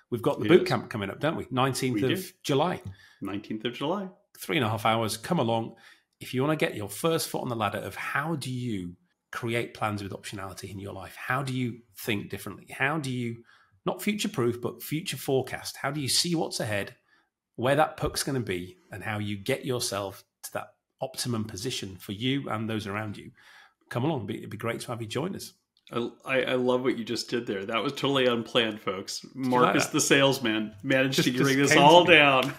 We've got the It boot is. camp coming up, don't we? 19th We of do. July. 19th of July. 3.5 hours. Come along. If you want to get your first foot on the ladder of how do you create plans with optionality in your life? How do you think differently? How do you, not future-proof, but future forecast? How do you see what's ahead, where that puck's going to be, and how you get yourself to that optimum position for you and those around you? Come along. It'd be great to have you join us. I love what you just did there. That was totally unplanned, folks. Marcus, the salesman, managed to bring this all down.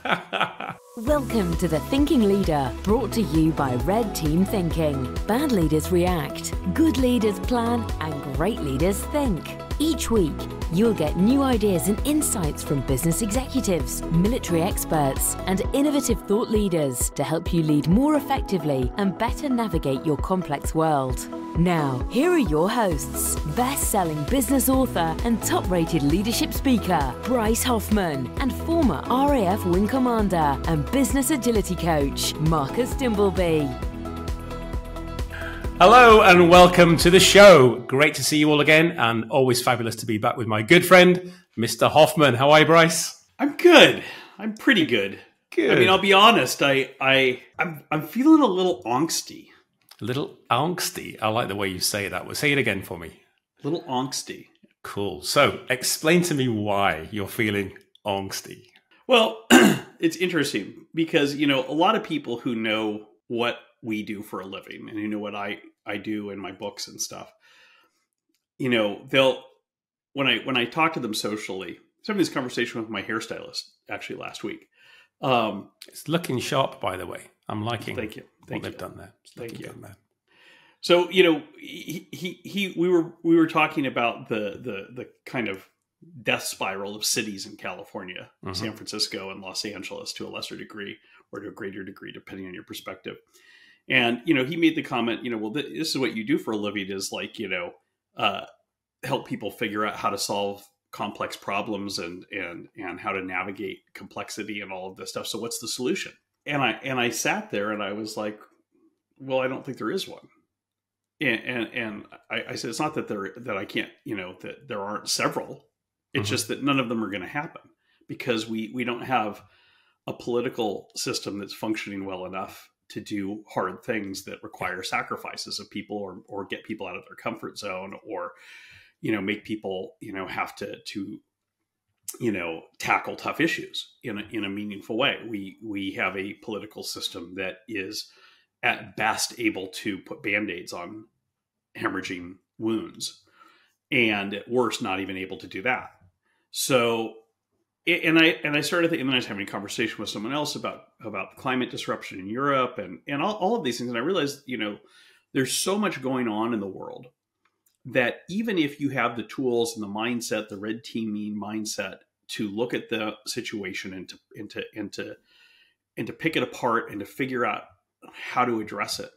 Welcome to The Thinking Leader, brought to you by Red Team Thinking. Bad leaders react, good leaders plan, and great leaders think. Each week, you'll get new ideas and insights from business executives, military experts, and innovative thought leaders to help you lead more effectively and better navigate your complex world. Now, here are your hosts, best-selling business author and top-rated leadership speaker, Bryce Hoffman, and former RAF Wing Commander and business agility coach, Marcus Dimbleby. Hello and welcome to the show. Great to see you all again, and always fabulous to be back with my good friend, Mr. Hoffman. How are you, Bryce? I'm good. I'm pretty good. Good. I mean, I'll be honest. I'm feeling a little angsty. A little angsty. I like the way you say that. Well, say it again for me. A little angsty. Cool. So, explain to me why you're feeling angsty. Well, it's interesting because, a lot of people who know what we do for a living and who know what I do in my books and stuff, they'll, when I talk to them socially, I was having this conversation with my hairstylist actually last week. It's looking sharp, by the way. I'm liking Thank you. what they've done there. Thank you. Good, man. So, we were talking about the kind of death spiral of cities in California, San Francisco and Los Angeles to a lesser degree or to a greater degree, depending on your perspective. And, he made the comment, well, this is what you do for a living is like, help people figure out how to solve complex problems and how to navigate complexity and all of this stuff. So what's the solution? And I sat there and I was like, well, I don't think there is one. And I said, it's not that I can't, that there aren't several. It's just that none of them are going to happen because we don't have a political system that's functioning well enough to do hard things that require sacrifices of people or get people out of their comfort zone or, make people, have to tackle tough issues in a meaningful way. We have a political system that is at best able to put Band-Aids on hemorrhaging wounds, and at worst, not even able to do that. So, and I started thinking, and then I was having a conversation with someone else about climate disruption in Europe and all of these things. And I realized, there's so much going on in the world that even if you have the tools and the mindset, the red teaming mindset to look at the situation and to pick it apart and to figure out how to address it,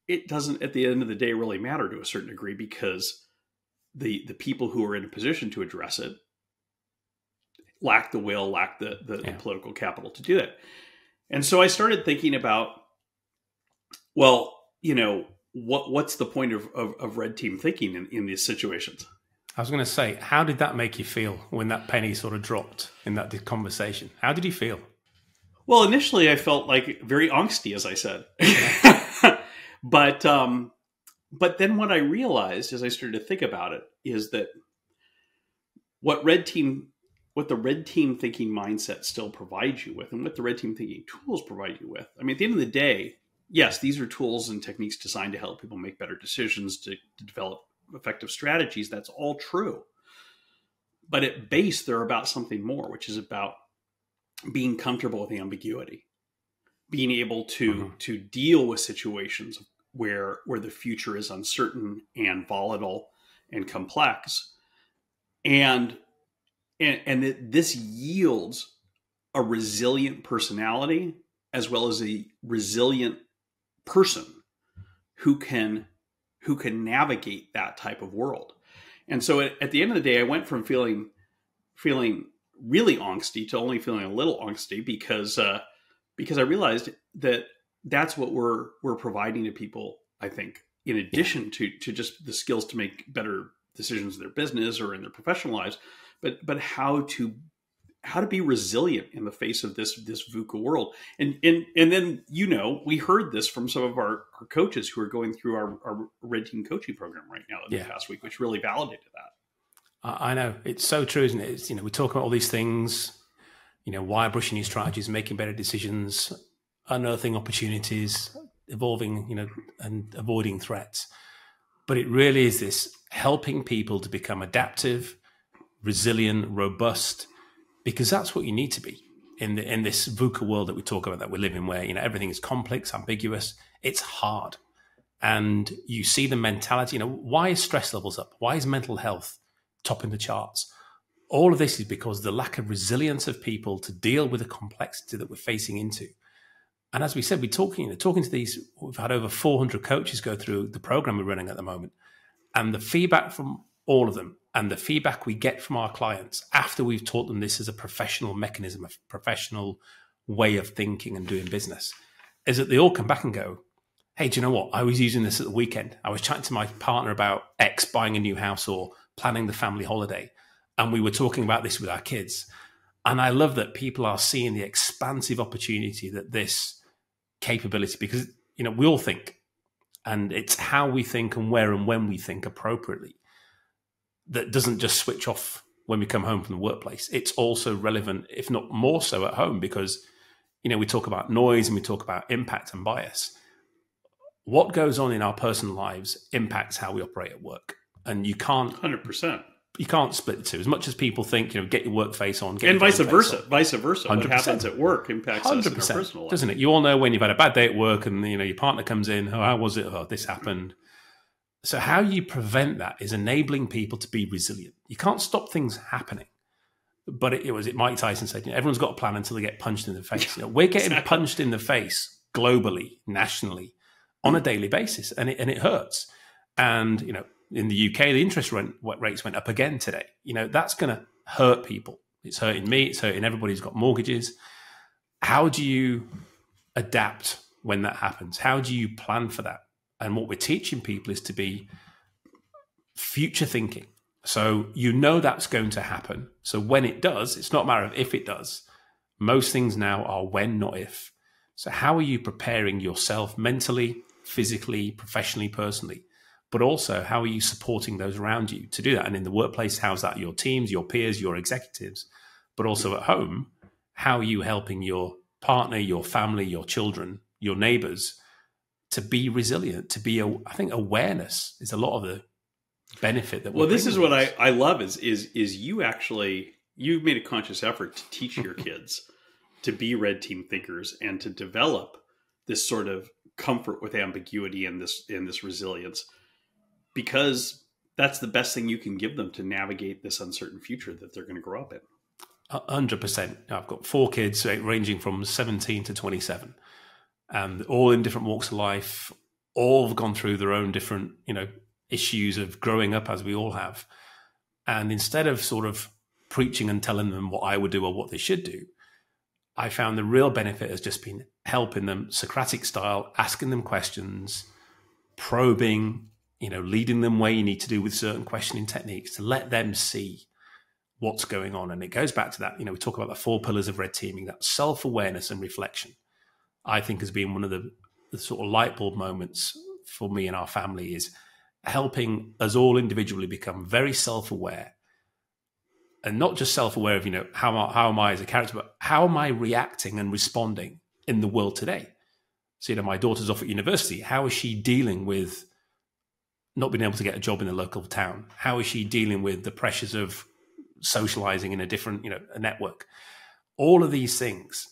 it doesn't at the end of the day really matter to a certain degree because the people who are in a position to address it lack the will, lack the political capital to do it. And so I started thinking about, well, what's the point of red team thinking in these situations? I was going to say, how did that make you feel when that penny sort of dropped in that conversation? How did you feel? Well, initially I felt like very angsty, as I said. But then what I realized as I started to think about it is that what the red team thinking mindset still provides you with and what the red team thinking tools provide you with. I mean, at the end of the day, yes, these are tools and techniques designed to help people make better decisions, to develop effective strategies. That's all true. But at base, they're about something more, which is about being comfortable with ambiguity, being able to deal with situations where the future is uncertain and volatile and complex. And that this yields a resilient personality as well as a resilient person who can navigate that type of world. And so at the end of the day, I went from feeling really angsty to only feeling a little angsty because I realized that that's what we're providing to people, I think, in addition to just the skills to make better decisions in their business or in their professional lives, but how to be resilient in the face of this VUCA world. And then, we heard this from some of our coaches who are going through our Red Team coaching program right now in the past week, which really validated that. I know. It's so true, isn't it? We talk about all these things, wire brushing new strategies, making better decisions, unearthing opportunities, evolving, and avoiding threats. But it really is this helping people to become adaptive, resilient, robust, because that's what you need to be in this VUCA world that we talk about, that we live in, where everything is complex, ambiguous, it's hard. And you see the mentality, why is stress levels up? Why is mental health topping the charts? All of this is because of the lack of resilience of people to deal with the complexity that we're facing into. And as we said, we're talking to these, we've had over 400 coaches go through the program we're running at the moment. And the feedback from all of them, and the feedback we get from our clients after we've taught them this as a professional mechanism, a professional way of thinking and doing business, is that they all come back and go, hey, do you know what? I was using this at the weekend. I was chatting to my partner about X, buying a new house or planning the family holiday. And we were talking about this with our kids. And I love that people are seeing the expansive opportunity that this capability, because, we all think, and it's how we think and where and when we think appropriately, that doesn't just switch off when we come home from the workplace. It's also relevant, if not more so, at home, because, we talk about noise and we talk about impact and bias. What goes on in our personal lives impacts how we operate at work. And you can't 100%. You can't split the two. As much as people think, get your work face on, and vice versa. 100%. What happens at work impacts 100%, us in our personal life, doesn't it? You all know when you've had a bad day at work, and your partner comes in. Oh, how was it? Oh, this happened. So how you prevent that is enabling people to be resilient. You can't stop things happening. But it was Mike Tyson said, everyone's got a plan until they get punched in the face. We're getting punched in the face globally, nationally, on a daily basis, and it hurts. And in the UK, the interest rates went up again today. That's going to hurt people. It's hurting me. It's hurting everybody who's got mortgages. How do you adapt when that happens? How do you plan for that? And what we're teaching people is to be future thinking. So that's going to happen. So when it does, it's not a matter of if it does. Most things now are when, not if. So how are you preparing yourself mentally, physically, professionally, personally? But also, how are you supporting those around you to do that? And in the workplace, how's that your teams, your peers, your executives? But also at home, how are you helping your partner, your family, your children, your neighbors to be resilient, to be, I think awareness is a lot of the benefit that we're this is what I love is you've made a conscious effort to teach your kids to be Red Team thinkers and to develop this sort of comfort with ambiguity and this resilience, because that's the best thing you can give them to navigate this uncertain future that they're going to grow up in. 100%. I've got 4 kids ranging from 17 to 27, and all in different walks of life, all have gone through their own different, issues of growing up, as we all have. And instead of sort of preaching and telling them what I would do or what they should do, I found the real benefit has just been helping them Socratic style, asking them questions, probing, leading them where you need to do with certain questioning techniques to let them see what's going on. And it goes back to that, we talk about the 4 pillars of red teaming, that self-awareness and reflection, I think has been one of the sort of light bulb moments for me and our family, is helping us all individually become very self-aware, and not just self-aware of, how am I as a character, but how am I reacting and responding in the world today? So, my daughter's off at university. How is she dealing with not being able to get a job in the local town? How is she dealing with the pressures of socializing in a different, a network? All of these things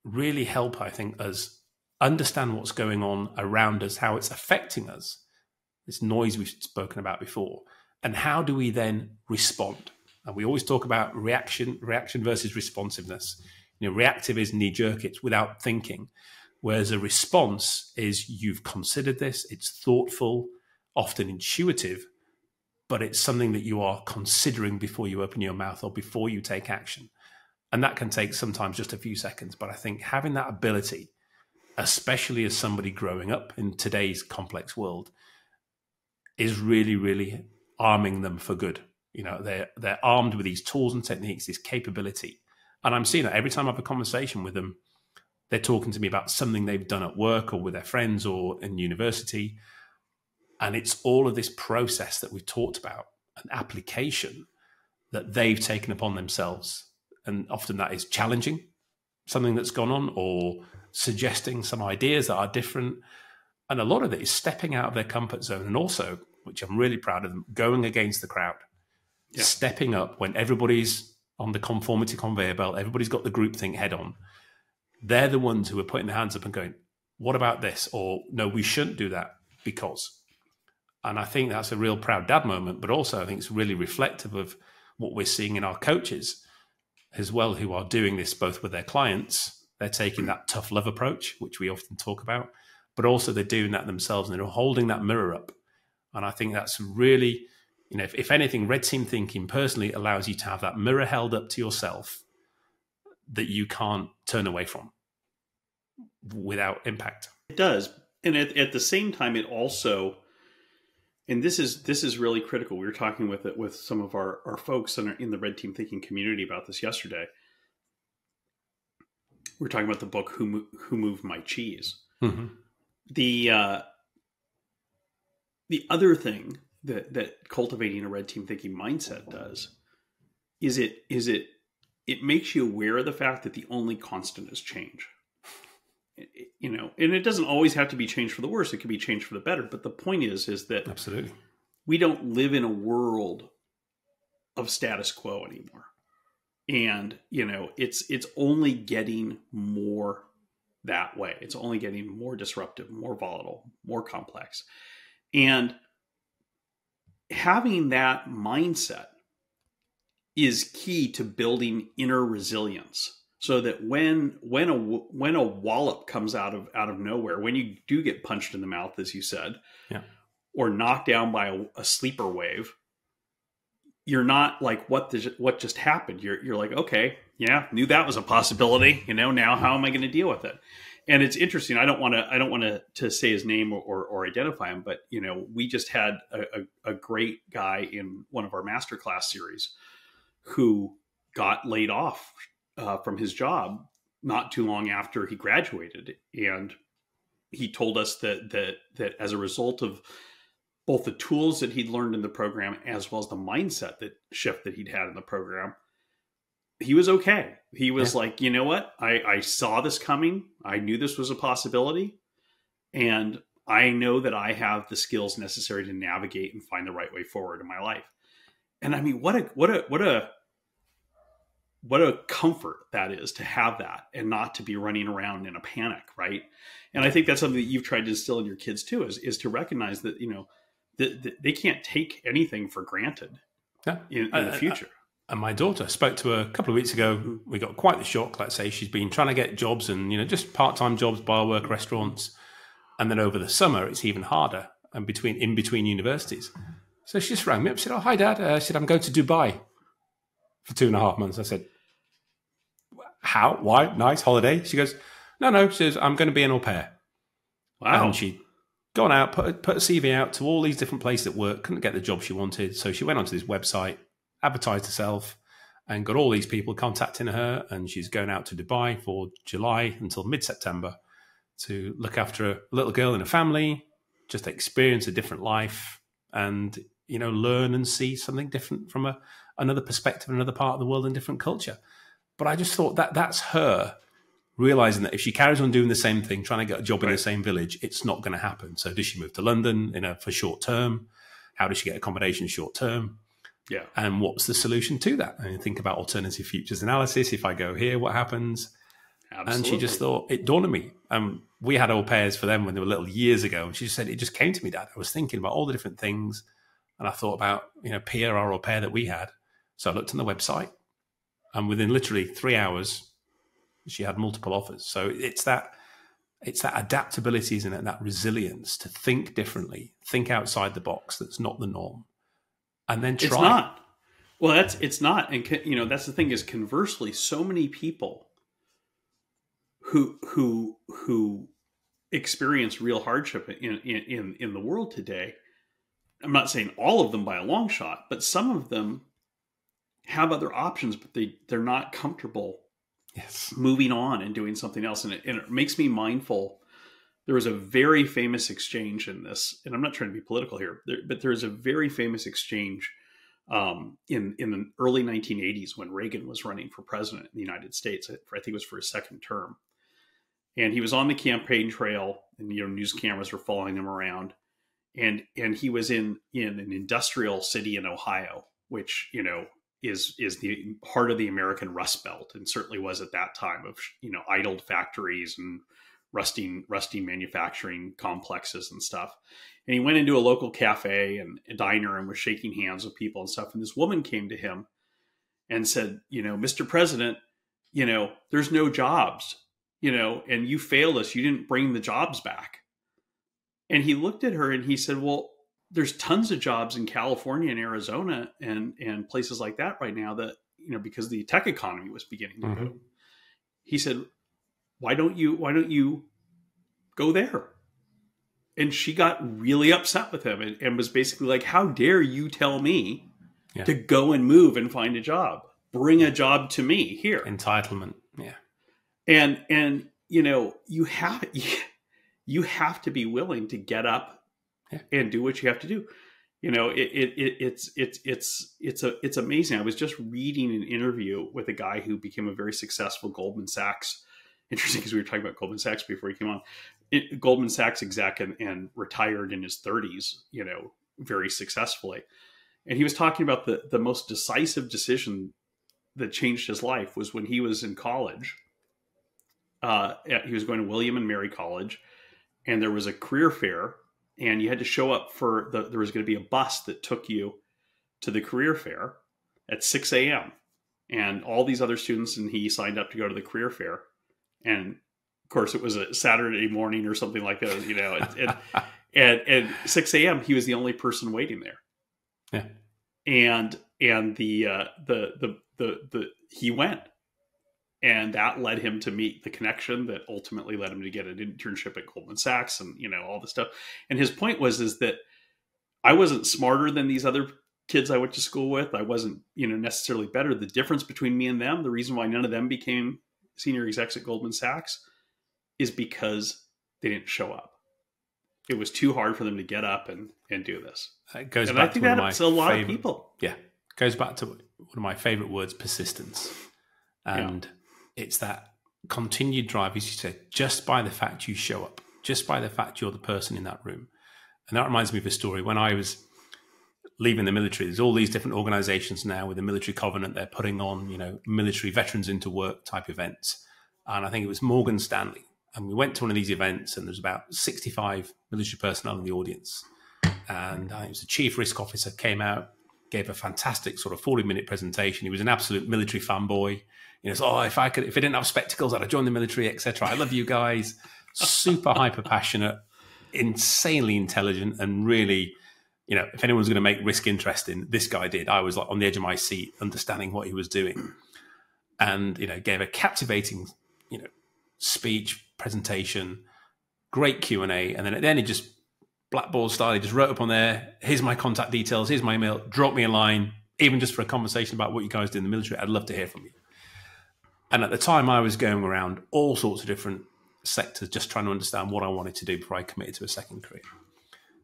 really help, I think, us understand what's going on around us, how it's affecting us, this noise we've spoken about before, and how do we then respond? And we always talk about reaction versus responsiveness. Reactive is knee-jerk, it's without thinking, whereas a response is you've considered this, it's thoughtful, often intuitive, but it's something that you are considering before you open your mouth or before you take action. And that can take sometimes just a few seconds. But I think having that ability, especially as somebody growing up in today's complex world, is really, really arming them for good. They're armed with these tools and techniques, this capability. And I'm seeing that every time I have a conversation with them, they're talking to me about something they've done at work or with their friends or in university. And it's all of this process that we've talked about, an application that they've taken upon themselves. And often that is challenging something that's gone on or suggesting some ideas that are different. And a lot of it is stepping out of their comfort zone and also, which I'm really proud of them, going against the crowd, stepping up when everybody's on the conformity conveyor belt, everybody's got the groupthink head on. They're the ones who are putting their hands up and going, what about this? Or no, we shouldn't do that because. And I think that's a real proud dad moment, but also I think it's really reflective of what we're seeing in our coaches as well, who are doing this both with their clients. They're taking that tough love approach, which we often talk about, but also they're doing that themselves and they're holding that mirror up. And I think that's really, if anything, red team thinking personally allows you to have that mirror held up to yourself that you can't turn away from without impact. It does. And at the same time, it also, and this is really critical. We were talking with some of our folks in the Red Team Thinking community about this yesterday. We were talking about the book Who Moved My Cheese. Mm-hmm. The other thing that cultivating a Red Team Thinking mindset does is it makes you aware of the fact that the only constant is change. And it doesn't always have to be change for the worse. It can be change for the better. But the point is that absolutely we don't live in a world of status quo anymore. And, it's only getting more that way. It's only getting more disruptive, more volatile, more complex. And having that mindset is key to building inner resilience. So that when a wallop comes out of nowhere, when you do get punched in the mouth, as you said, or knocked down by a sleeper wave, you're not like, what just happened? You're like, okay, yeah, knew that was a possibility. Now how am I going to deal with it? And it's interesting. I don't want to say his name or identify him, but we just had a great guy in one of our masterclass series who got laid off from his job not too long after he graduated. And he told us that as a result of both the tools that he'd learned in the program, as well as the mindset shift that he'd had in the program, he was okay. He was like, you know what? I saw this coming. I knew this was a possibility. And I know that I have the skills necessary to navigate and find the right way forward in my life. And I mean, what a comfort that is to have that and not to be running around in a panic. Right. And I think that's something that you've tried to instill in your kids too, is to recognize that, they can't take anything for granted in the future. And my daughter spoke to her a couple of weeks ago. We got quite the shock. Let's say she's been trying to get jobs and, just part-time jobs, bar work, restaurants. And then over the summer, it's even harder and in between universities. So she just rang me up and said, "Oh, hi, Dad." She said, "I'm going to Dubai for 2.5 months." I said, "How? Why? Nice holiday?" She goes, No. She says, "I'm going to be an au pair." Wow. And she'd gone out, put a CV out to all these different places at work, couldn't get the job she wanted. So she went onto this website, advertised herself, and got all these people contacting her. And she's going out to Dubai for July until mid-September to look after a little girl and a family, just experience a different life and, learn and see something different from another perspective, another part of the world and different culture. But I just thought that's her realizing that if she carries on doing the same thing, trying to get a job in the same village, it's not going to happen. So does she move to London, for short term? How does she get accommodation short term? Yeah. And what's the solution to that? And think about alternative futures analysis. If I go here, what happens? Absolutely. And she just thought, it dawned on me. We had au pairs for them when they were little years ago. And she just said, it just came to me, Dad. I was thinking about all the different things. And I thought about, Pia, our au pair that we had. So I looked on the website. And within literally 3 hours, she had multiple offers. So it's that adaptability, isn't it? That resilience to think differently, think outside the box. That's not the norm. And then try. It's not. Well, it's not. And, that's the thing is, conversely, so many people who experience real hardship in the world today I'm not saying all of them by a long shot, but some of them have other options, but they're not comfortable moving on and doing something else. And it makes me mindful. There was a very famous exchange in this, and I'm not trying to be political here, but there's a very famous exchange in the early 1980s when Reagan was running for president in the United States. I think it was for his second term. And he was on the campaign trail, and news cameras were following him around. And he was in an industrial city in Ohio, which is the heart of the American Rust Belt, and certainly was at that time, of idled factories and rusting manufacturing complexes and stuff. And he went into a local cafe and a diner and was shaking hands with people and stuff. And this woman came to him and said, Mr. President, there's no jobs, and you failed us. You didn't bring the jobs back. And he looked at her and he said, well, there's tons of jobs in California and Arizona and places like that right now that, because the tech economy was beginning to boom. He said, why don't you go there? And she got really upset with him and was basically like, how dare you tell me to go and move and find a job? Bring a job to me here. Entitlement. Yeah. And you have to be willing to get up and do what you have to do. It's amazing. I was just reading an interview with a guy who became a very successful Goldman Sachs. Interesting, because we were talking about Goldman Sachs before he came on. Goldman Sachs exec and retired in his 30s, very successfully. And he was talking about the most decisive decision that changed his life was when he was in college. He was going to William and Mary College, and there was a career fair, and you had to show up there was going to be a bus that took you to the career fair at 6 a.m. And all these other students, and he signed up to go to the career fair. And of course it was a Saturday morning or something like that, and 6 a.m. he was the only person waiting there. Yeah. And he went, and that led him to meet the connection that ultimately led him to get an internship at Goldman Sachs and, all this stuff. And his point is that I wasn't smarter than these other kids I went to school with. I wasn't, necessarily better. The difference between me and them, the reason why none of them became senior execs at Goldman Sachs, is because they didn't show up. It was too hard for them to get up and do this. It goes and back I think to that's a lot of people. Yeah. It goes back to one of my favorite words, persistence. And it's that continued drive, as you said, just by the fact you show up, just by the fact you're the person in that room. And that reminds me of a story. When I was leaving the military, there's all these different organizations now with the military covenant. They're putting on, military veterans into work type events. And I think it was Morgan Stanley. And we went to one of these events, and there's about 65 military personnel in the audience. And it was the chief risk officer came out, gave a fantastic sort of 40-minute presentation. He was an absolute military fanboy. So, if I didn't have spectacles, I'd have joined the military, etc. I love you guys. Super hyper passionate, insanely intelligent, and really, if anyone's going to make risk interesting, this guy did. I was like on the edge of my seat, understanding what he was doing, and gave a captivating, speech, presentation, great Q&A, and then at the end he just blackboard style, he just wrote up on there, here's my contact details, here's my email, drop me a line, even just for a conversation about what you guys do in the military. I'd love to hear from you. And at the time I was going around all sorts of different sectors, just trying to understand what I wanted to do before I committed to a second career.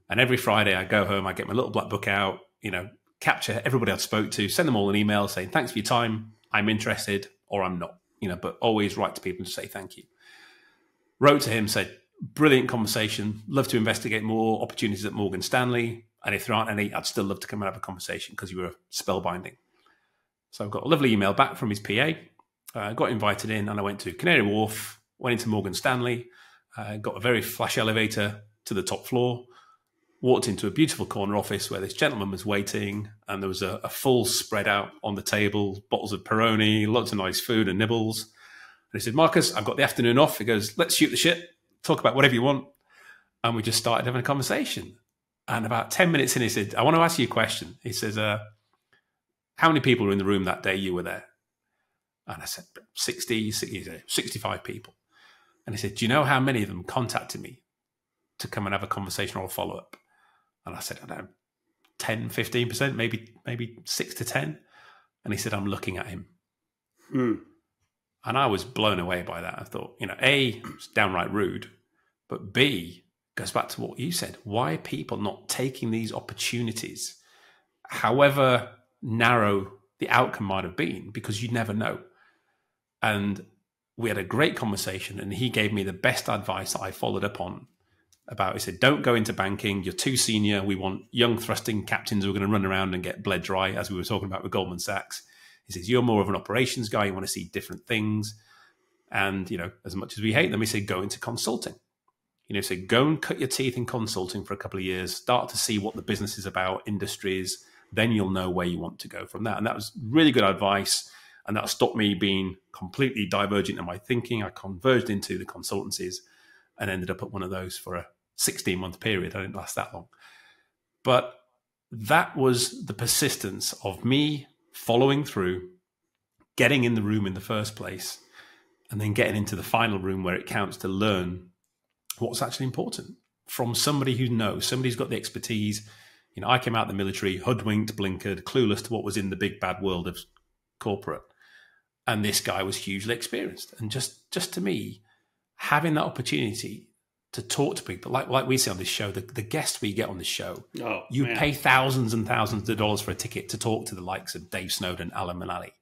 And every Friday I go home, I get my little black book out, capture everybody I'd spoke to, send them all an email saying, thanks for your time, I'm interested, or I'm not, but always write to people to say thank you. Wrote to him, said, brilliant conversation, love to investigate more opportunities at Morgan Stanley. And if there aren't any, I'd still love to come and have a conversation because you were spellbinding. So I've got a lovely email back from his PA. Got invited in, and I went to Canary Wharf, went into Morgan Stanley, got a very flash elevator to the top floor, walked into a beautiful corner office where this gentleman was waiting, and there was a full spread out on the table, bottles of Peroni, lots of nice food and nibbles. And he said, Marcus, I've got the afternoon off. He goes, let's shoot the shit, talk about whatever you want. And we just started having a conversation. And about 10 minutes in, he said, I want to ask you a question. He says, how many people were in the room that day you were there? And I said, 65 people. And he said, do you know how many of them contacted me to come and have a conversation or a follow-up? And I said, I don't know, 10, 15%, maybe 6 to 10. And he said, I'm looking at him. Mm. And I was blown away by that. I thought, A, it's downright rude, but B, goes back to what you said. Why are people not taking these opportunities, however narrow the outcome might have been? Because you never know. And we had a great conversation, and he gave me the best advice that I followed up on about, he said, don't go into banking. You're too senior. We want young thrusting captains who are going to run around and get bled dry, as we were talking about with Goldman Sachs. He says, you're more of an operations guy. You want to see different things. And, as much as we hate them, we say, go into consulting. So go and cut your teeth in consulting for a couple of years, start to see what the business is about, industries, then you'll know where you want to go from that. And that was really good advice. And that stopped me being completely divergent in my thinking. I converged into the consultancies and ended up at one of those for a 16-month period. I didn't last that long. But that was the persistence of me following through, getting in the room in the first place, and then getting into the final room where it counts to learn what's actually important from somebody who knows, somebody who's got the expertise. I came out of the military, hoodwinked, blinkered, clueless to what was in the big bad world of corporate. And this guy was hugely experienced. And just to me, having that opportunity to talk to people, like we say on this show, the guests we get on this show, pay thousands and thousands of dollars for a ticket to talk to the likes of Dave Snowden, Alan Mulally.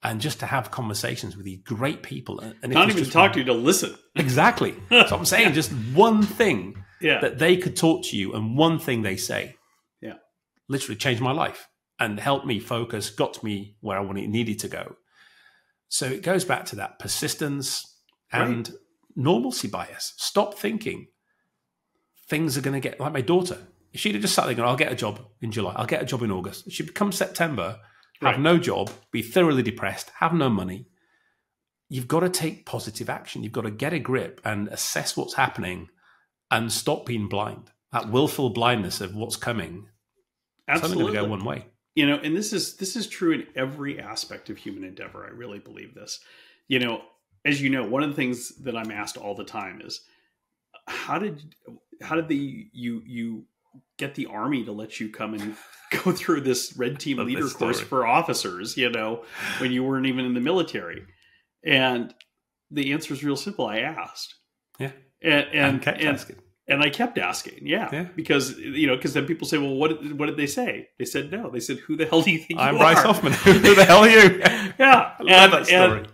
And just to have conversations with these great people. And not even talk to you, to listen. Exactly. So I'm saying just one thing that they could talk to you, and one thing they say literally changed my life and helped me focus, got me where I needed to go. So it goes back to that persistence and normalcy bias. Stop thinking things are going to get, like my daughter. If she'd have just sat there going, I'll get a job in July, I'll get a job in August. She'd come September, have no job, be thoroughly depressed, have no money. You've got to take positive action. You've got to get a grip and assess what's happening and stop being blind. That willful blindness of what's coming. Absolutely. It's only going to go one way. And this is true in every aspect of human endeavor. I really believe this. As you know, one of the things that I'm asked all the time is, how did you get the Army to let you come and go through this Red Team leader course for officers, when you weren't even in the military? And the answer is real simple. I asked. Yeah. And I kept asking. Yeah. Because then people say, well, what did they say? They said, no. They said, who the hell do you think I'm Bryce Hoffman. Who the hell are you? Yeah. I love that story.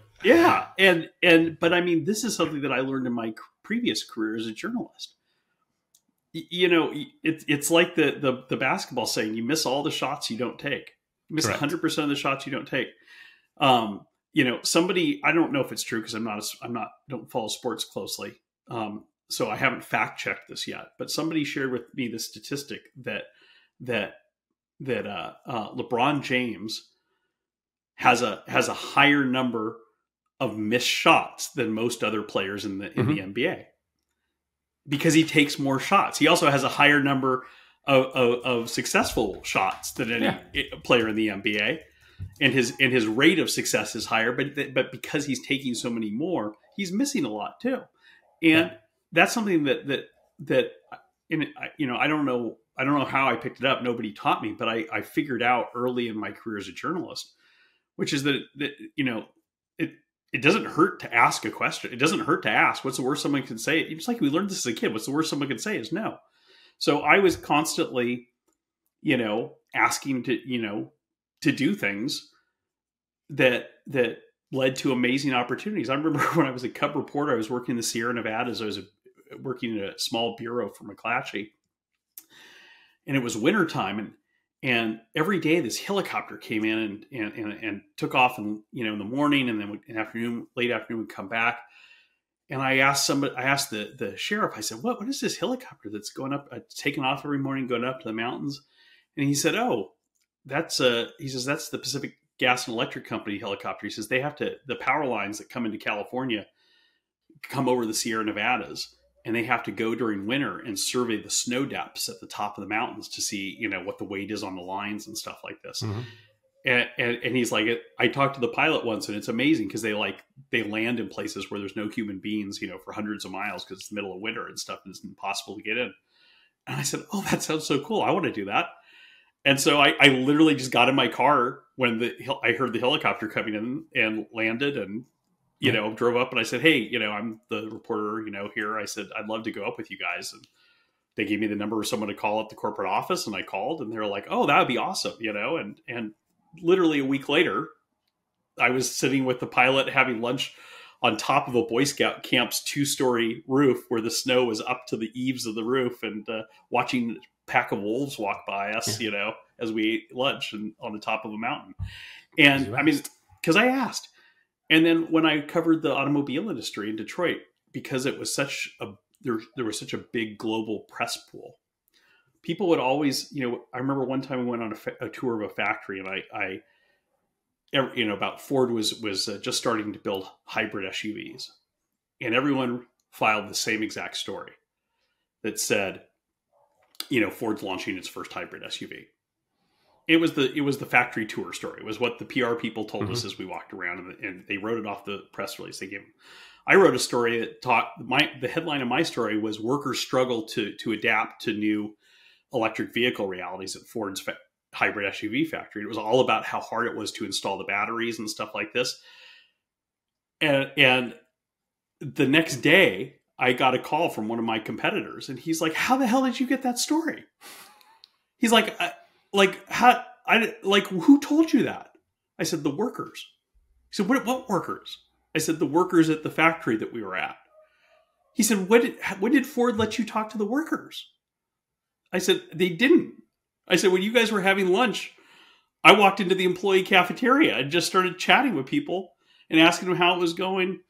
But I mean, this is something that I learned in my previous career as a journalist. It's like the basketball saying, you miss all the shots you don't take. You miss 100% of the shots you don't take. Somebody, I don't know if it's true because don't follow sports closely. So I haven't fact checked this yet, but somebody shared with me the statistic that LeBron James has a higher number of missed shots than most other players in the NBA, because he takes more shots. He also has a higher number of successful shots than any player in the NBA, and his rate of success is higher. But because he's taking so many more, he's missing a lot too, and that's something that I don't know how I picked it up. Nobody taught me, but I figured out early in my career as a journalist, which is that it doesn't hurt to ask a question. It doesn't hurt to ask, what's the worst someone can say? It's like we learned this as a kid. What's the worst someone can say is no. So I was constantly, asking to do things that led to amazing opportunities. I remember when I was a cub reporter, I was working in the Sierra Nevadas. I was working in a small bureau for McClatchy, and it was wintertime, and every day this helicopter came in and took off, and in the morning, and then in late afternoon would come back. And I asked the sheriff, I said, what is this helicopter that's going up, taking off every morning, going up to the mountains? And he said, that's the Pacific Gas and Electric Company helicopter. He says, the power lines that come into California come over the Sierra Nevadas, and they have to go during winter and survey the snow depths at the top of the mountains to see, what the weight is on the lines and stuff like this. Mm-hmm. And he's like, I talked to the pilot once, and it's amazing because they land in places where there's no human beings, for hundreds of miles because it's the middle of winter and stuff, and it's impossible to get in. And I said, oh, that sounds so cool. I want to do that. And so I literally just got in my car when I heard the helicopter coming in and landed, and drove up, and I said, "Hey, I'm the reporter, here." I said, "I'd love to go up with you guys." And they gave me the number of someone to call at the corporate office, and I called, and they were like, "Oh, that would be awesome," and literally a week later, I was sitting with the pilot having lunch on top of a Boy Scout camp's 2-story roof where the snow was up to the eaves of the roof, and watching a pack of wolves walk by us, as we ate lunch and on the top of a mountain. And I mean, because I asked. And then when I covered the automobile industry in Detroit, because it was there was such a big global press pool, people would always, I remember one time we went on a tour of a factory, and about Ford was just starting to build hybrid SUVs, and everyone filed the same exact story that said, Ford's launching its first hybrid SUV. It was the factory tour story. It was what the PR people told us as we walked around, and they wrote it off the press release they gave them. I wrote a story that the headline of my story was "Workers Struggle to Adapt to New Electric Vehicle Realities at Ford's Hybrid SUV Factory." It was all about how hard it was to install the batteries and stuff like this. And the next day, I got a call from one of my competitors, and he's like, "How the hell did you get that story?" He's like, who told you that? I said, "The workers." He said, "What workers?" I said, "The workers at the factory that we were at." He said, when did Ford let you talk to the workers?" I said, "They didn't." I said, "When you guys were having lunch, I walked into the employee cafeteria and just started chatting with people and asking them how it was going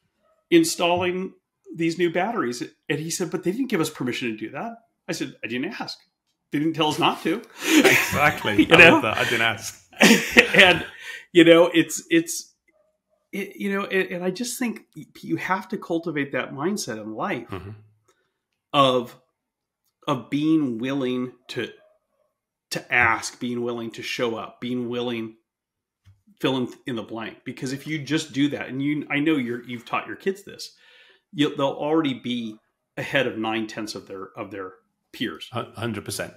installing these new batteries." And he said, "But they didn't give us permission to do that." I said, "I didn't ask. They didn't tell us not to." Exactly. I love that. I didn't ask. And, and I just think you have to cultivate that mindset in life of being willing to ask, being willing to show up, being willing, fill in the blank. Because if you just do that, and I know you've taught your kids this, they'll already be ahead of 9/10 of their peers. 100%.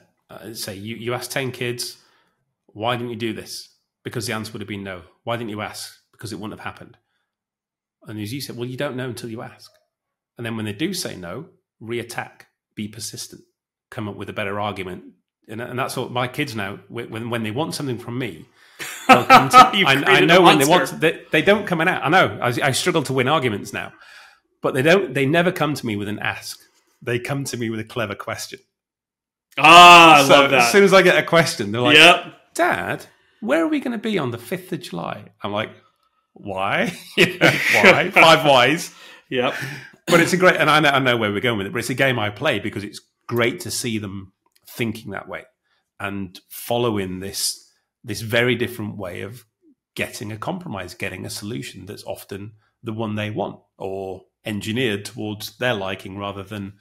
Say you ask 10 kids, "Why didn't you do this?" Because the answer would have been no. "Why didn't you ask?" Because it wouldn't have happened. And as you said, well, you don't know until you ask. And then when they do say no, reattack, be persistent, come up with a better argument. And that's what my kids now, when they want something from me, they'll come to, I know when they want, they don't come out. I know I struggle to win arguments now, but they never come to me with an ask. They come to me with a clever question. I love that. As soon as I get a question, they're like, "Yep, Dad, where are we going to be on the 5th of July? I'm like, "Why? Why? 5 whys." Yep. But it's a great, and I know where we're going with it, but it's a game I play because it's great to see them thinking that way and following this very different way of getting a compromise, getting a solution that's often the one they want or engineered towards their liking rather than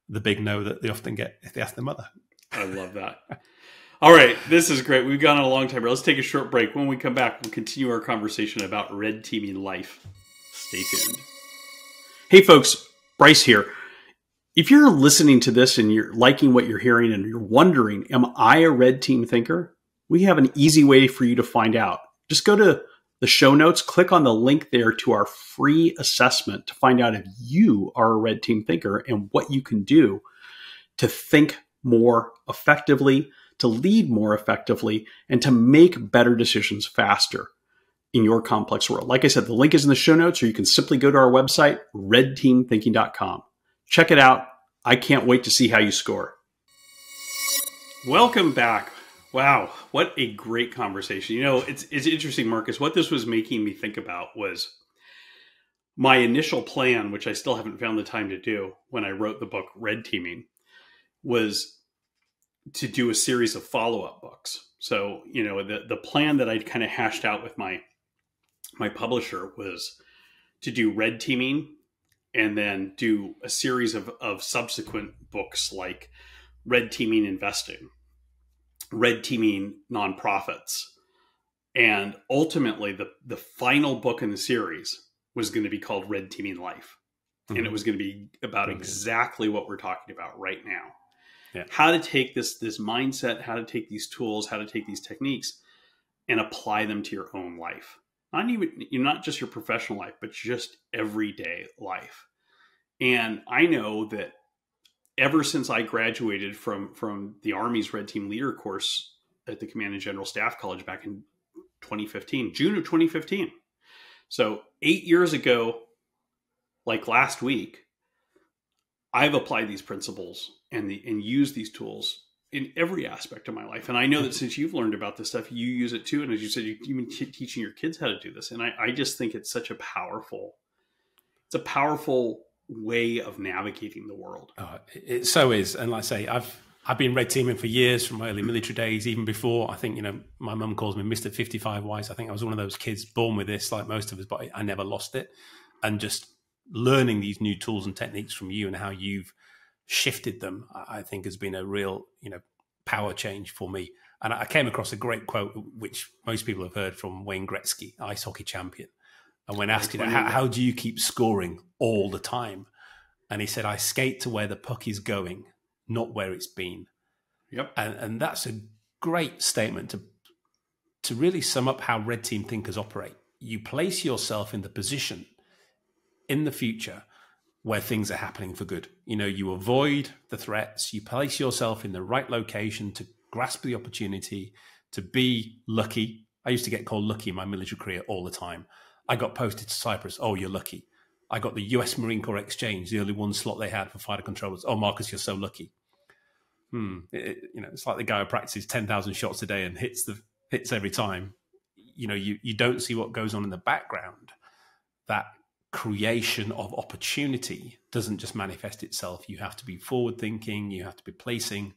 the big no that they often get if they ask their mother. I love that. All right, this is great. We've gone on a long time, but let's take a short break. When we come back, we'll continue our conversation about red teaming life. Stay tuned. Hey folks, Bryce here. If you're listening to this and you're liking what you're hearing and you're wondering, am I a red team thinker? We have an easy way for you to find out. Just go to the show notes, click on the link there to our free assessment to find out if you are a red team thinker and what you can do to think more effectively, to lead more effectively, and to make better decisions faster in your complex world. Like I said, the link is in the show notes, or you can simply go to our website, redteamthinking.com. Check it out. I can't wait to see how you score. Welcome back. Wow, what a great conversation. It's interesting, Marcus. What this was making me think about was my initial plan, which I still haven't found the time to do when I wrote the book Red Teaming, was to do a series of follow-up books. So, the plan that I'd kind of hashed out with my publisher was to do Red Teaming and then do a series of subsequent books like Red Teaming Investing, Red Teaming Nonprofits. And ultimately, the final book in the series was going to be called Red Teaming Life. Mm-hmm. And it was going to be about exactly what we're talking about right now. Yeah. How to take this mindset, how to take these tools, how to take these techniques and apply them to your own life. Not just your professional life, but just everyday life. And I know that ever since I graduated from the Army's Red Team Leader course at the Command and General Staff College back in 2015, June of 2015. So 8 years ago, like last week, I've applied these principles and used these tools in every aspect of my life. And I know that since you've learned about this stuff, you use it too. And as you said, you've been teaching your kids how to do this. And I just think it's such a powerful way of navigating the world. Oh, it so is. And like I say, I've been red teaming for years, from my early military days, even before. I think, my mum calls me Mr. 55 Wise. I think I was one of those kids born with this, like most of us, but I never lost it. And just learning these new tools and techniques from you and how you've shifted them, I think has been a real, power change for me. And I came across a great quote, which most people have heard, from Wayne Gretzky, ice hockey champion. And when asked, how do you keep scoring all the time? And he said, I skate to where the puck is going, not where it's been. Yep. And that's a great statement to really sum up how red team thinkers operate. You place yourself in the position in the future where things are happening for good. You avoid the threats, you place yourself in the right location to grasp the opportunity, to be lucky. I used to get called lucky in my military career all the time. I got posted to Cyprus. Oh, you're lucky. I got the US Marine Corps Exchange, the only one slot they had for fighter controllers. Oh, Marcus, you're so lucky. It's like the guy who practices 10,000 shots a day and hits every time. You don't see what goes on in the background. That creation of opportunity doesn't just manifest itself. You have to be forward thinking. You have to be placing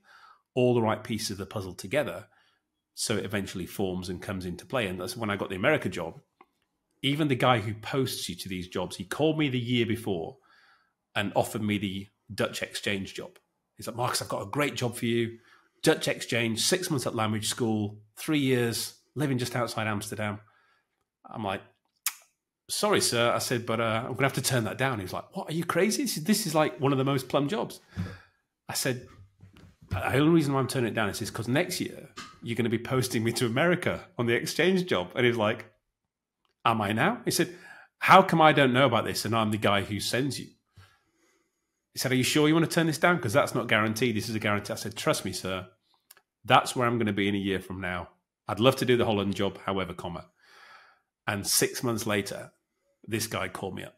all the right pieces of the puzzle together so it eventually forms and comes into play. And that's when I got the America job. Even the guy who posts you to these jobs, he called me the year before and offered me the Dutch exchange job. He's like, Marcus, I've got a great job for you. Dutch exchange, 6 months at language school, 3 years, living just outside Amsterdam. I'm like, sorry, sir. I said, but I'm going to have to turn that down. He was like, what, are you crazy? This is like one of the most plum jobs. I said, the only reason why I'm turning it down is because next year you're going to be posting me to America on the exchange job. And he was like, am I now? He said, how come I don't know about this and I'm the guy who sends you? He said, are you sure you want to turn this down? Because that's not guaranteed. This is a guarantee. I said, trust me, sir. That's where I'm going to be in a year from now. I'd love to do the Holland job, however, And 6 months later, this guy called me up.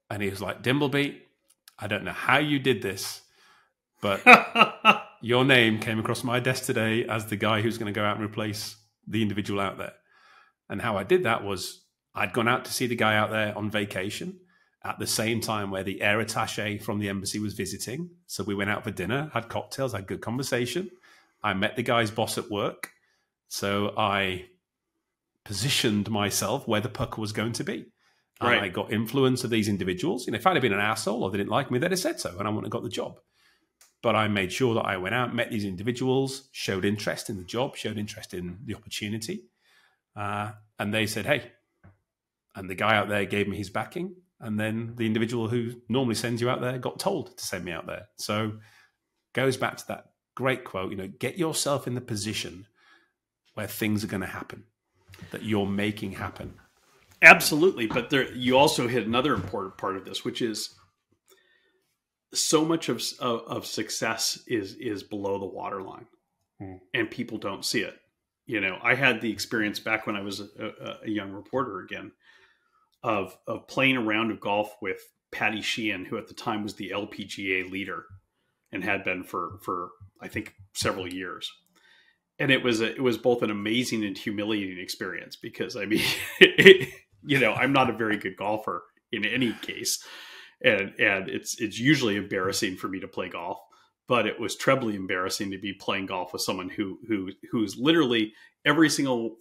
And he was like, Dimbleby, I don't know how you did this, but your name came across my desk today as the guy who's going to go out and replace the individual out there. And how I did that was I'd gone out to see the guy out there on vacation at the same time where the air attaché from the embassy was visiting. So we went out for dinner, had cocktails, had good conversation. I met the guy's boss at work. So I positioned myself where the puck was going to be. Right. I got influence of these individuals. If I'd have been an asshole or they didn't like me, they'd have said so and I wouldn't have got the job. But I made sure that I went out, met these individuals, showed interest in the job, showed interest in the opportunity. And they said, hey. And the guy out there gave me his backing. And then the individual who normally sends you out there got told to send me out there. So goes back to that great quote, get yourself in the position where things are going to happen, that you're making happen. Absolutely. But you also hit another important part of this, which is so much of success is below the waterline and people don't see it. I had the experience back when I was a young reporter again of playing a round of golf with Patty Sheehan, who at the time was the LPGA leader and had been for I think several years. And it was both an amazing and humiliating experience because I'm not a very good golfer in any case. And it's usually embarrassing for me to play golf, but it was trebly embarrassing to be playing golf with someone who's literally every single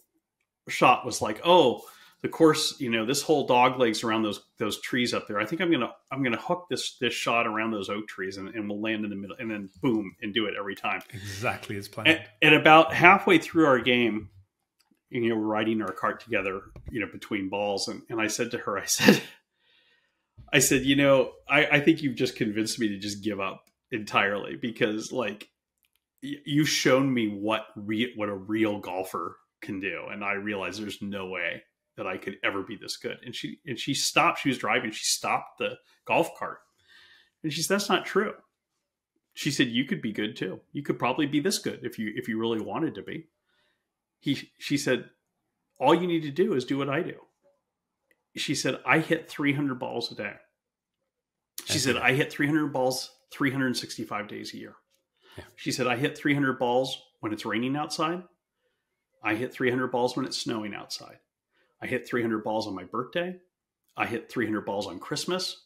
shot was like, oh, the course, this whole dog legs around those trees up there. I think I'm gonna hook this shot around those oak trees and we'll land in the middle and then boom and do it every time. Exactly as planned. And about halfway through our game, we're riding our cart together, between balls, and I said to her, I said, I think you've just convinced me to just give up entirely because you've shown me what a real golfer can do. And I realized there's no way that I could ever be this good. And she stopped, she was driving, she stopped the golf cart. And she said, that's not true. She said, you could be good too. You could probably be this good if you really wanted to be. She said, all you need to do is do what I do. She said, I hit 300 balls a day. She said, I hit 300 balls 365 days a year. Yeah. She said, I hit 300 balls when it's raining outside. I hit 300 balls when it's snowing outside. I hit 300 balls on my birthday. I hit 300 balls on Christmas.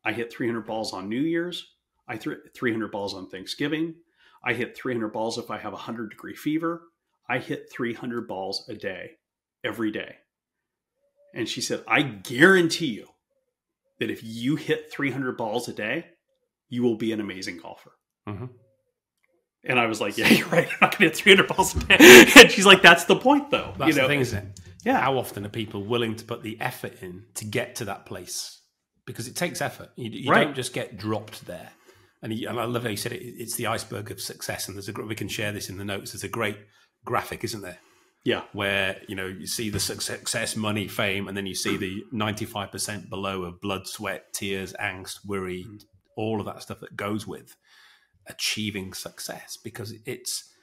I hit 300 balls on New Year's. I hit 300 balls on Thanksgiving. I hit 300 balls if I have 100-degree fever. I hit 300 balls a day, every day. And she said, I guarantee you that if you hit 300 balls a day, you will be an amazing golfer. Mm-hmm. And I was like, yeah, you're right. I'm not going to hit 300 balls a day. And she's like, that's the point, though. That's the thing, isn't it? Yeah. How often are people willing to put the effort in to get to that place? Because it takes effort. You Right. don't just get dropped there. And I love how you said it. It's the iceberg of success. And we can share this in the notes. There's a great graphic, isn't there? Yeah. Where, you see the success, money, fame, and then you see the 95% below of blood, sweat, tears, angst, worry, all of that stuff that goes with achieving success. Because it's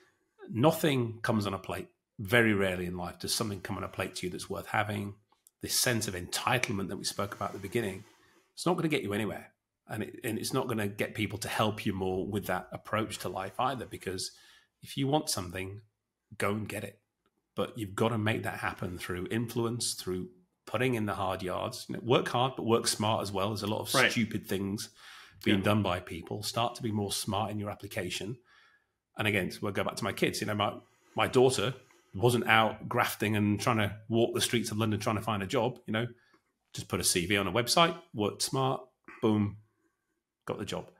nothing comes on a plate. Very rarely in life does something come on a plate to you that's worth having. This sense of entitlement that we spoke about at the beginning, it's not going to get you anywhere. And it's not going to get people to help you more with that approach to life either. Because if you want something, go and get it. But you've got to make that happen through influence, through putting in the hard yards. Work hard, but work smart as well. There's a lot of Right. stupid things being done by people. Start to be more smart in your application. And again, so we'll go back to my kids. My daughter wasn't out grafting and trying to walk the streets of London trying to find a job. Just put a CV on a website, worked smart, boom, got the job.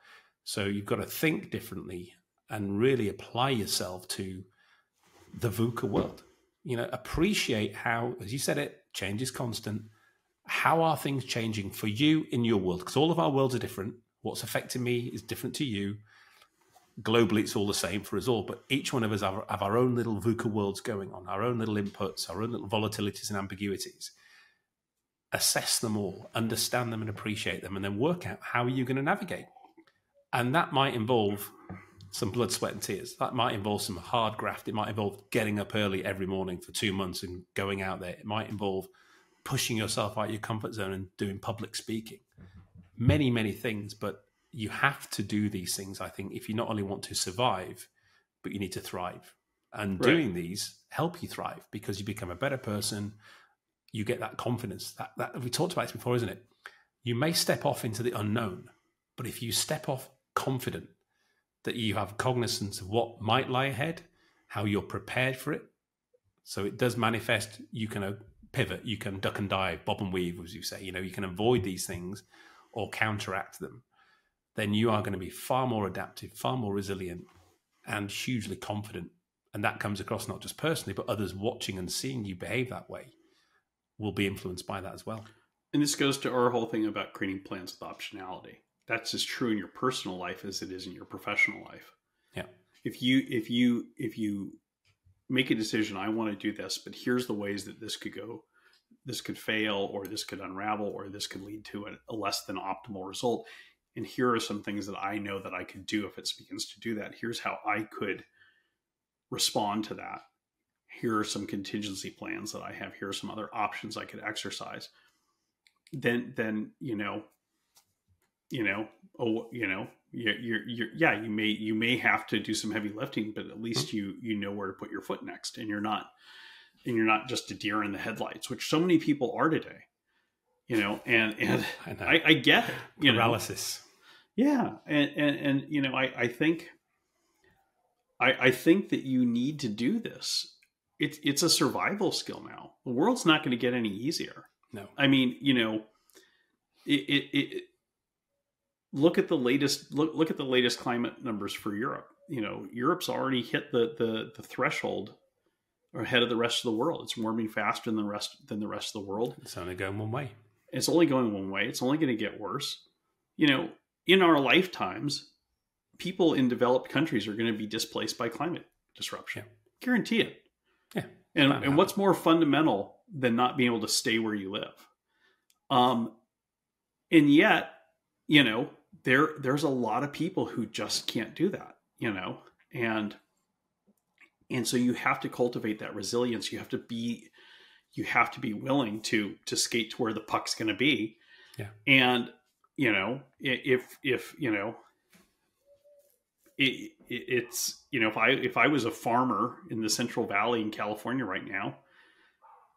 So you've got to think differently and really apply yourself to the VUCA world. Appreciate how, as you said it, change is constant. How are things changing for you in your world? Because all of our worlds are different. What's affecting me is different to you. Globally, it's all the same for us all, but each one of us have our own little VUCA worlds going on, our own little inputs, our own little volatilities and ambiguities. Assess them all, understand them and appreciate them, and then work out how are you going to navigate. And that might involve some blood, sweat, and tears. That might involve some hard graft. It might involve getting up early every morning for 2 months and going out there. It might involve pushing yourself out of your comfort zone and doing public speaking. Many, many things, but you have to do these things, I think, if you not only want to survive, but you need to thrive. And Right. doing these help you thrive because you become a better person. You get that confidence. That we talked about this before, isn't it? You may step off into the unknown, but if you step off confident that you have cognizance of what might lie ahead, how you're prepared for it, so it does manifest, you can pivot, you can duck and dive, bob and weave, as you say, you can avoid these things or counteract them, then you are going to be far more adaptive, far more resilient, and hugely confident. And that comes across not just personally, but others watching and seeing you behave that way will be influenced by that as well. And this goes to our whole thing about creating plans with optionality. That's as true in your personal life as it is in your professional life. Yeah. If you make a decision, I want to do this, but here's the ways that this could go, this could fail, or this could unravel, or this could lead to a less than optimal result. And here are some things that I know that I could do if it begins to do that. Here's how I could respond to that. Here are some contingency plans that I have. Here are some other options I could exercise. Then you may have to do some heavy lifting, but at least you know where to put your foot next, and you're not just a deer in the headlights, which so many people are today. And I get it. Paralysis. Yeah, and I think that you need to do this. It's a survival skill now. The world's not going to get any easier. No. I mean, look at the latest climate numbers for Europe. Europe's already hit the threshold ahead of the rest of the world. It's warming faster than the rest of the world. It's only going one way. It's only going one way. It's only going to get worse. In our lifetimes, people in developed countries are going to be displaced by climate disruption. Yeah. Guarantee it. Yeah. And what's more fundamental than not being able to stay where you live? And yet, you know, there's a lot of people who just can't do that, you know, and so you have to cultivate that resilience. You have to be willing to skate to where the puck's going to be. Yeah. And, you know, if you know, it's, you know, if I was a farmer in the Central Valley in California right now,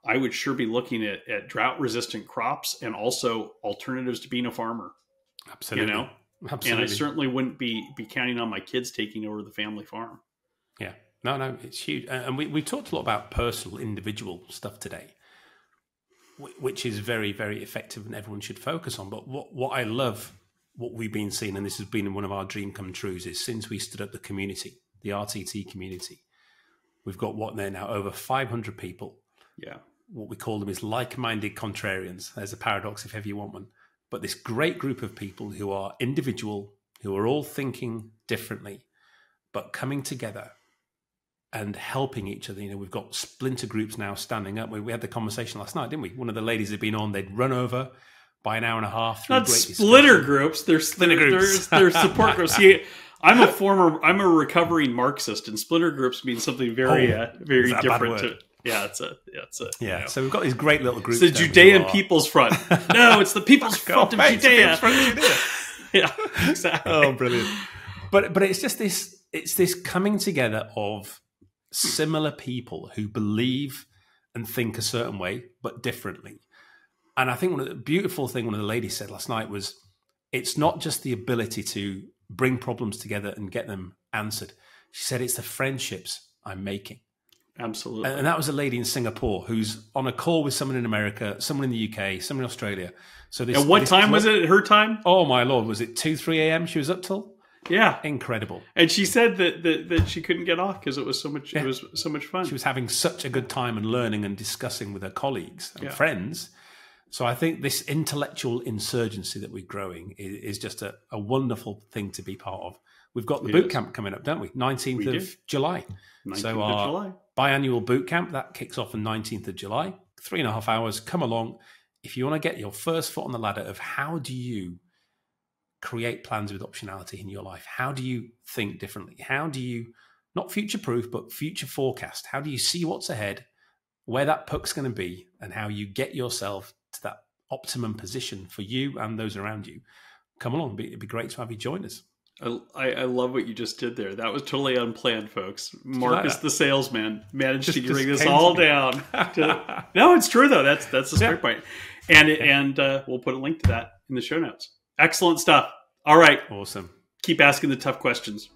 I would sure be looking at drought resistant crops and also alternatives to being a farmer. Absolutely. You know, Absolutely. and I certainly wouldn't be counting on my kids taking over the family farm. Yeah. No, it's huge. And we talked a lot about personal, individual stuff today, which is very, very effective and everyone should focus on. But what I love, what we've been seeing, and this has been one of our dream come trues, is since we stood up the community, the RTT community, we've got now over 500 people. Yeah. What we call them is like-minded contrarians. There's a paradox if ever you want one. But this great group of people who are individual, who are all thinking differently, but coming together and helping each other. You know, we've got splinter groups now standing up. We had the conversation last night, didn't we? One of the ladies had been on, they'd run over by an hour and a half through Not great splitter discussion. groups. They're Splinter groups. They're support groups. See, I'm a recovering Marxist, and splinter groups mean something very is that a bad different. word? Yeah. You know. So we've got these great little groups. It's the Judean People's Front. No, it's the People's Front of Judea. Yeah, exactly. Oh, brilliant. But it's just this, it's this coming together of similar people who believe and think a certain way, but differently. And I think one of the beautiful thing one of the ladies said last night was, it's not just the ability to bring problems together and get them answered. She said, it's the friendships I'm making. Absolutely. And that was a lady in Singapore who's on a call with someone in America, someone in the UK, someone in Australia. So this, and what time was it at her time? Oh my Lord, was it 2-3 a.m. she was up till? Yeah, incredible. And she said that she couldn't get off because it was so much. Yeah. It was so much fun. She was having such a good time and learning and discussing with her colleagues and friends. So I think this intellectual insurgency that we're growing is just a wonderful thing to be part of. We've got the boot camp coming up, don't we? 19th of July. 19th so of our July. Biannual boot camp, that kicks off on 19th of July. 3.5 hours. Come along. If you want to get your first foot on the ladder of how do you create plans with optionality in your life? How do you think differently? How do you, not future-proof, but future forecast? How do you see what's ahead, where that puck's going to be, and how you get yourself to that optimum position for you and those around you? Come along. It'd be great to have you join us. I love what you just did there. That was totally unplanned, folks. Marcus, the salesman, managed to bring this all down. No, it's true though. That's the start point, and we'll put a link to that in the show notes. Excellent stuff. All right, Awesome. Keep asking the tough questions.